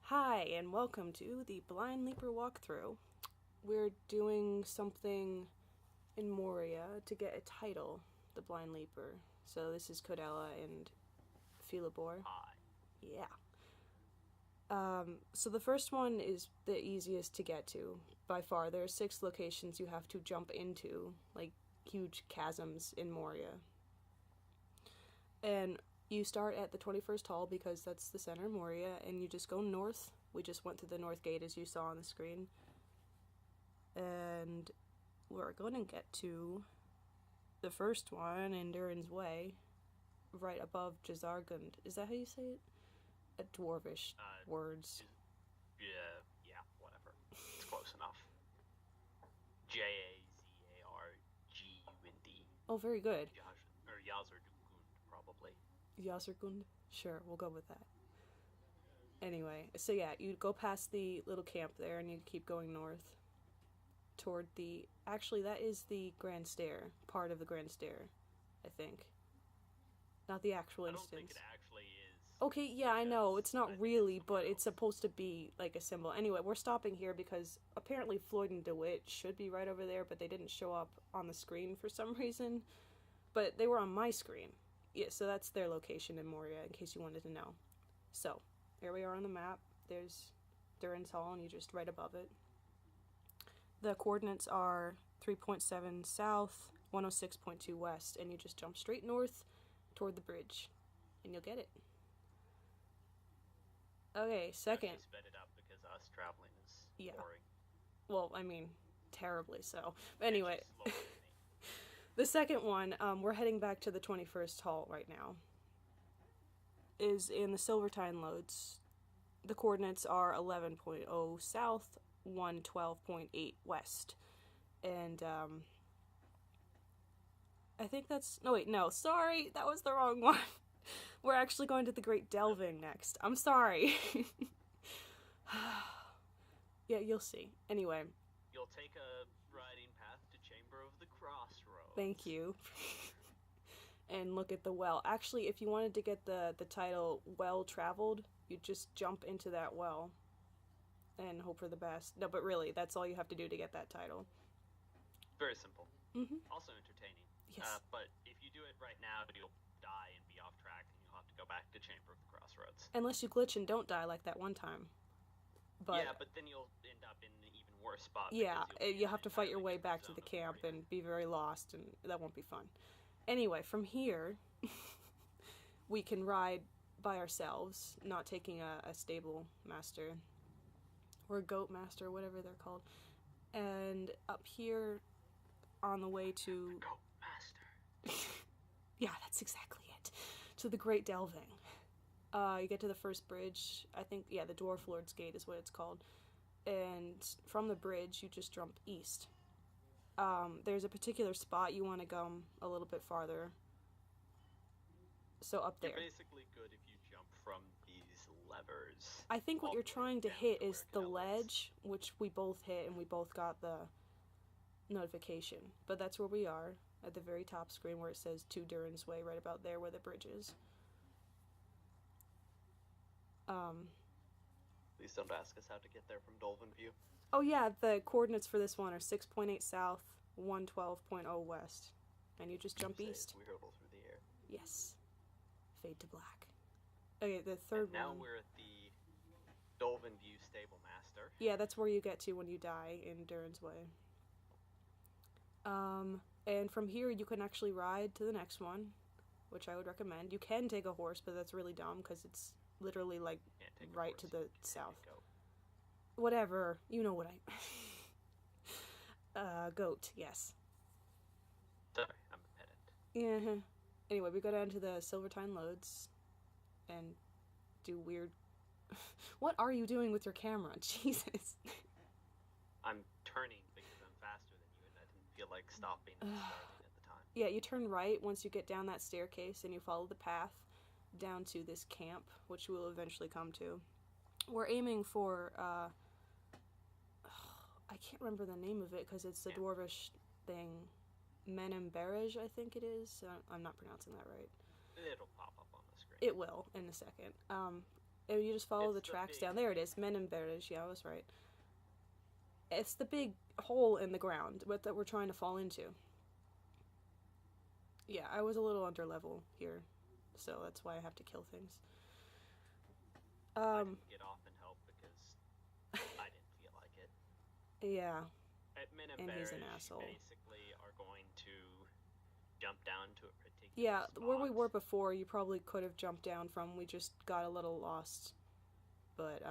Hi, and welcome to the Blind Leaper walkthrough. We're doing something in Moria to get a title, the Blind Leaper. So this is Codella and Felobor. Hi. Yeah. So the first one is the easiest to get to, by far. There are 6 locations you have to jump into, like huge chasms in Moria. And you start at the 21st hall because that's the center of Moria, and you just go north. We just went through the north gate as you saw on the screen. And we're going to get to the first one in Durin's Way, right above Jazargund. Is that how you say it? A dwarvish words. Yeah, whatever. It's close enough. Jazargund. Oh, very good. Or Yazardugund, probably. Yazargund? Sure, we'll go with that. Anyway, so yeah, you go past the little camp there and you keep going north toward the... Actually, that is the Grand Stair. Part of the Grand Stair, I think. Not the actual instance. I don't think it actually is. Okay, yeah, I know. It's not really, but it's supposed to be like a symbol. Anyway, we're stopping here because apparently Floyd and DeWitt should be right over there, but they didn't show up on the screen for some reason. But they were on my screen. Yeah, so that's their location in Moria, in case you wanted to know. So, here we are on the map. There's Durin's Hall, and you just right above it. The coordinates are 3.7 south, 106.2 west, and you just jump straight north toward the bridge, and you'll get it. Okay, second. I sped it up because us traveling is boring. Well, I mean, terribly so. Anyway, the second one, we're heading back to the 21st hall right now, is in the Silvertine Lodes. The coordinates are 11.0 south, 112.8 west. And, I think that's... No, wait, no. Sorry, that was the wrong one. We're actually going to the Great Delving next. I'm sorry. Yeah, you'll see. Anyway. You'll take a riding path to Chamber of the Crossroads. Thank you. And look at the well. Actually, if you wanted to get the title Well Traveled, you just jump into that well and hope for the best. No, but really, that's all you have to do to get that title. Very simple. Mm-hmm. Also entertaining. Yes. But if you do it right now, you'll die and be off track, and you'll have to go back to Chamber of the Crossroads. Unless you glitch and don't die like that one time. But yeah, but then you'll end up in an even worse spot. Yeah, you'll have to fight your way back to the camp and be very lost, and that won't be fun. Anyway, from here, we can ride by ourselves, not taking a stable master, or a goat master, whatever they're called. And up here, on the way to... The goat master. Yeah, that's exactly it. To the Great Delving. You get to the first bridge, I think, yeah, the Dwarf Lord's Gate is what it's called. And from the bridge, you just jump east. There's a particular spot you want to go a little bit farther. So up there. You're basically good if you jump from these levers. I think what you're trying to hit is the ledge, which we both hit, and we both got the notification. But that's where we are, at the very top screen where it says to Durin's Way, right about there where the bridge is. Please don't ask us how to get there from Dolphin View. Oh yeah, the coordinates for this one are 6.8 south, 112.0 west. And you just jump east. We hurtle through the air. Yes. Fade to black. Okay, the third now one. Now we're at the Dolphin View Stable Master. Yeah, that's where you get to when you die in Durin's Way. And from here you can actually ride to the next one, which I would recommend. You can take a horse, but that's really dumb because it's literally like right to the south. Whatever, you know what I... goat, yes. Sorry, I'm a pedant. Yeah. Anyway, we go down to the Silvertine Lodes and do weird... What are you doing with your camera? Jesus. I'm turning because I'm faster than you, and I didn't feel like stopping and starting at the time. Yeah, you turn right once you get down that staircase, and you follow the path down to this camp, which we'll eventually come to. We're aiming for, I can't remember the name of it because it's the dwarvish thing. Menemberij, I think it is. I'm not pronouncing that right. It'll pop up on the screen. It will in a second. And you just follow It's the the tracks big- down. There it is. Menenberg. Yeah, I was right. It's the big hole in the ground that we're trying to fall into. Yeah, I was a little under level here, so that's why I have to kill things. I didn't get off and help because I didn't feel like it. Yeah, At and he's an Menenberg, asshole. you basically are going to jump down to a particular yeah. spot. Where we were before, you probably could have jumped down from. We just got a little lost, but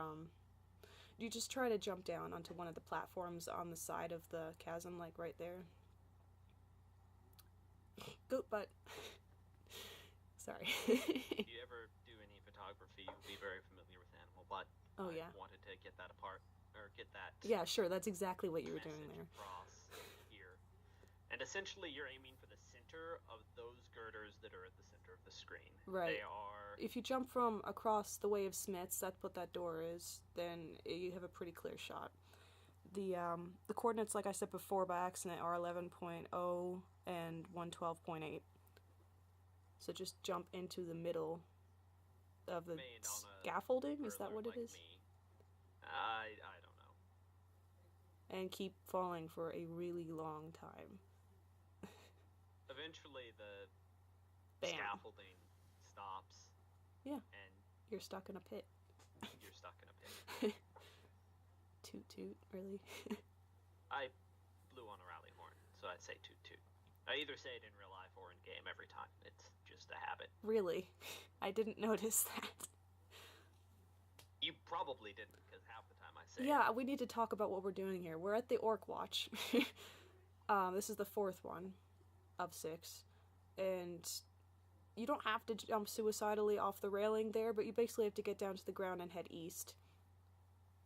you just try to jump down onto one of the platforms on the side of the chasm, like right there. Goat butt. Sorry. If you ever do any photography, you'll be very familiar with animal butt. Oh, I yeah. wanted to get that apart, or get that Yeah, sure, that's exactly what you were doing message there. across here. And essentially, you're aiming for the center of those girders that are at the center of the screen. Right. They are... If you jump from across the Way of Smiths, that's what that door is, then you have a pretty clear shot. The coordinates, like I said before by accident, are 11.0 and 112.8. So just jump into the middle of the Made on a scaffolding? Is that hurler what it like is? me. I don't know. And keep falling for a really long time. Eventually, the Bam. scaffolding stops. Yeah. And You're stuck in a pit. you're stuck in a pit. Toot toot, really? I blew on a rally horn, so I'd say toot toot. I either say it in real life or in game every time. It's just a habit. Really? I didn't notice that. You probably didn't, because half the time I say Yeah, we need to talk about what we're doing here. We're at the Orc Watch. This is the 4th one of 6. And you don't have to jump suicidally off the railing there, but you basically have to get down to the ground and head east.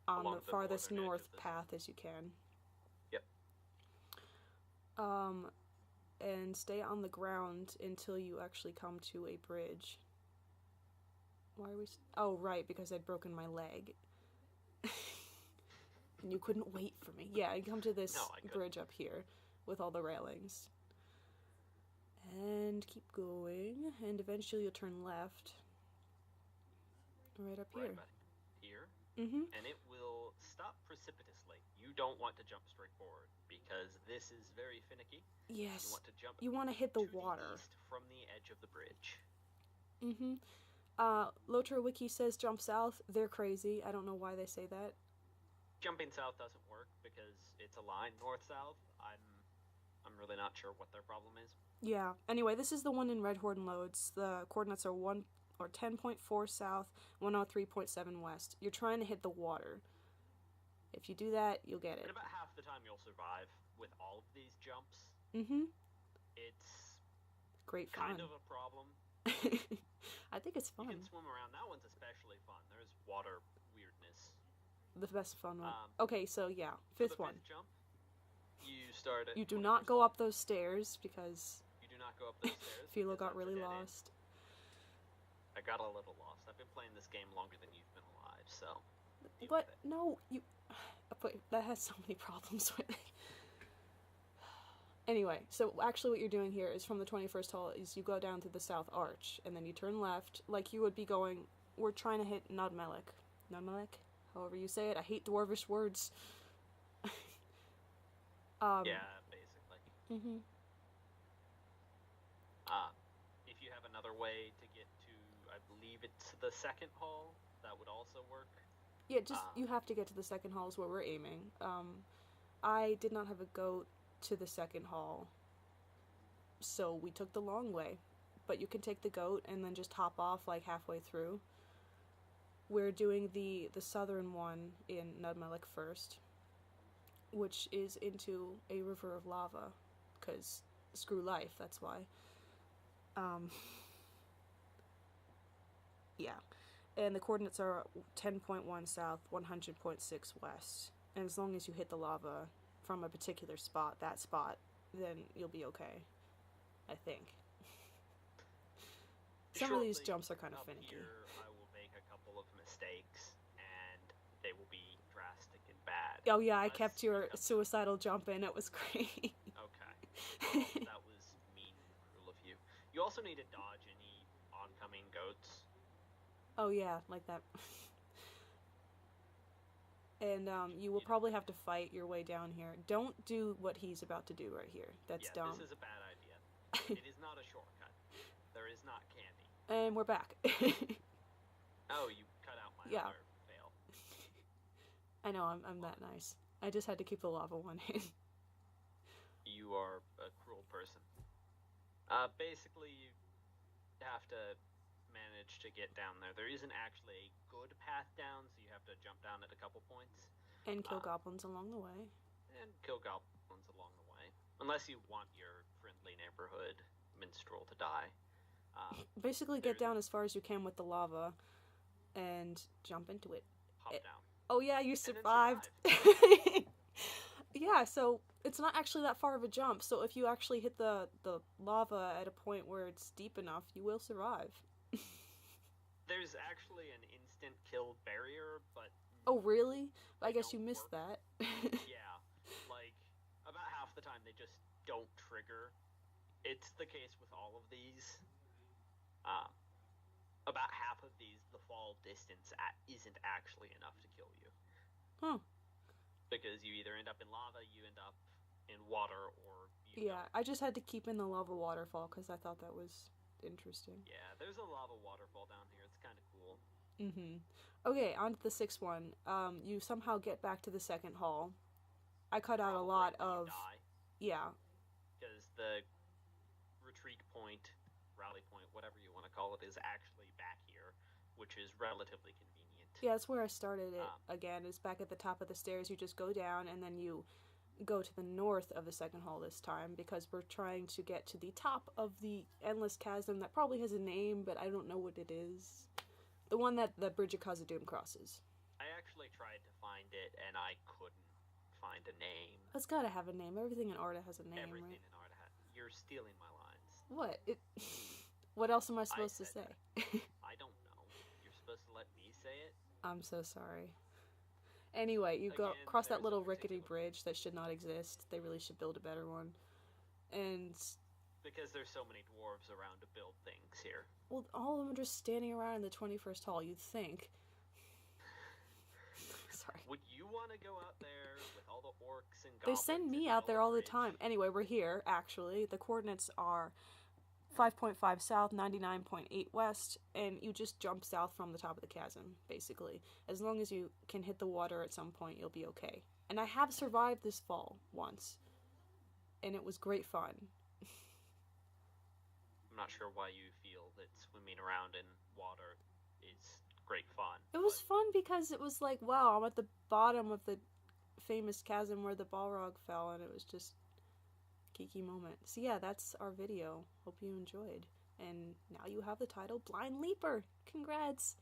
On Along the the farthest northern edge north of the path as you can. Yep. And stay on the ground until you actually come to a bridge. Why are we... Oh, right, because I'd broken my leg. And you couldn't wait for me. Yeah, I come to this bridge up here with all the railings. And keep going, and eventually you'll turn left. Right up here. Right about here. Mm-hmm. And it will stop precipitously. You don't want to jump straight forward, because this is very finicky. Yes. You want to jump You want to hit the to water. the east from the edge of the bridge. Mm-hmm. LOTRO Wiki says jump south. They're crazy. I don't know why they say that. Jumping south doesn't work because it's a line north-south. I'm really not sure what their problem is. Yeah. Anyway, this is the one in Redhorn Lodes. The coordinates are 10.4 south, 103.7 west. You're trying to hit the water. If you do that, you'll get it. And about half the time you'll survive with all of these jumps. Mm-hmm. It's Great fun. kind of a problem. I think it's fun. You can swim around. That one's especially fun. There's water weirdness. The best fun one. Okay, so yeah, For fifth the one. fifth jump, you start at You do 21st not go level. up those stairs because You do not go up those stairs. Philo because got that's a really dead end. lost. I got a little lost. I've been playing this game longer than you've been alive, so... deal What? with it. No, you... But that has so many problems with it. Anyway, so actually what you're doing here is from the 21st hall is you go down to the south arch, and then you turn left, like you would be going... We're trying to hit Nud-Melek. Nud-Melek? However you say it. I hate dwarvish words. Yeah, basically. Mm-hmm. If you have another way to get to, I believe it's the second hall, that would also work. Yeah, just, you have to get to the second hall is where we're aiming. I did not have a goat to the second hall, so we took the long way. But you can take the goat and then just hop off, like, halfway through. We're doing the southern one in Nud-Melek first, which is into a river of lava, because screw life, that's why. Yeah. And the coordinates are 10.1 south, 100.6 west. And as long as you hit the lava from a particular spot, that spot, then you'll be okay. I think. Some of these Shortly jumps are kind of up finicky. Here, I will make a couple of mistakes, and they will be drastic and bad. Oh yeah, I Unless kept you your come- suicidal jump in, it was great. Okay. Well, that was mean and cruel of you. You also need to dodge any oncoming goats. Oh yeah, like that. And you will probably have to fight your way down here. Don't do what he's about to do right here. That's dumb. This is a bad idea. It is not a shortcut. There is not candy. And we're back. Oh, you cut out my other fail. I know, I'm that nice. I just had to keep the lava one in. You are a cruel person. Basically, you have to manage to get down there. There isn't actually a good path down, so you have to jump down at a couple points. And kill goblins along the way. And kill goblins along the way. Unless you want your friendly neighborhood minstrel to die. Basically get down as far as you can with the lava and jump into it. Hop down. Oh yeah, you survived. Yeah, so it's not actually that far of a jump, so if you actually hit the lava at a point where it's deep enough, you will survive. There's actually an instant kill barrier, but... Oh really? I guess you missed that. Yeah, like, about half the time they just don't trigger. It's the case with all of these. About half of these, the fall distance isn't actually enough to kill you. Huh. Because you either end up in lava, you end up in water, or you don't. I just had to keep in the lava waterfall because I thought that was interesting. Yeah, there's a lava waterfall down here. It's kind of cool. Okay, on to the sixth one. You somehow get back to the second hall. I cut out a lot of... Yeah. Because the retreat point, rally point, whatever you want to call it, is actually back here, which is relatively convenient. Yeah, that's where I started it again, is back at the top of the stairs. You just go down, and then you go to the north of the second hall this time, because we're trying to get to the top of the endless chasm that probably has a name, but I don't know what it is. The one that the Bridge of Khazad-dûm crosses. I actually tried to find it, and I couldn't find a name. It's gotta have a name. Everything in Arda has a name, Everything right? in Arda has... You're stealing my lines. What? What else am I supposed to say? I don't know. You're supposed to let me say it? I'm so sorry. Anyway, you go across that little rickety bridge that should not exist. They really should build a better one. And... Because there's so many dwarves around to build things here. Well, all of them are just standing around in the 21st hall, you'd think. Sorry. Would you want to go out there with all the orcs and goblins? They send me out there all the time. Anyway, we're here, actually. The coordinates are 5.5 south, 99.8 west, and you just jump south from the top of the chasm, basically. As long as you can hit the water at some point, you'll be okay. And I have survived this fall once, and it was great fun. I'm not sure why you feel that swimming around in water is great fun. It was fun because it was like, wow, I'm at the bottom of the famous chasm where the Balrog fell, and it was just a geeky moment. So yeah, that's our video. Hope you enjoyed. And now you have the title Blind Leaper. Congrats!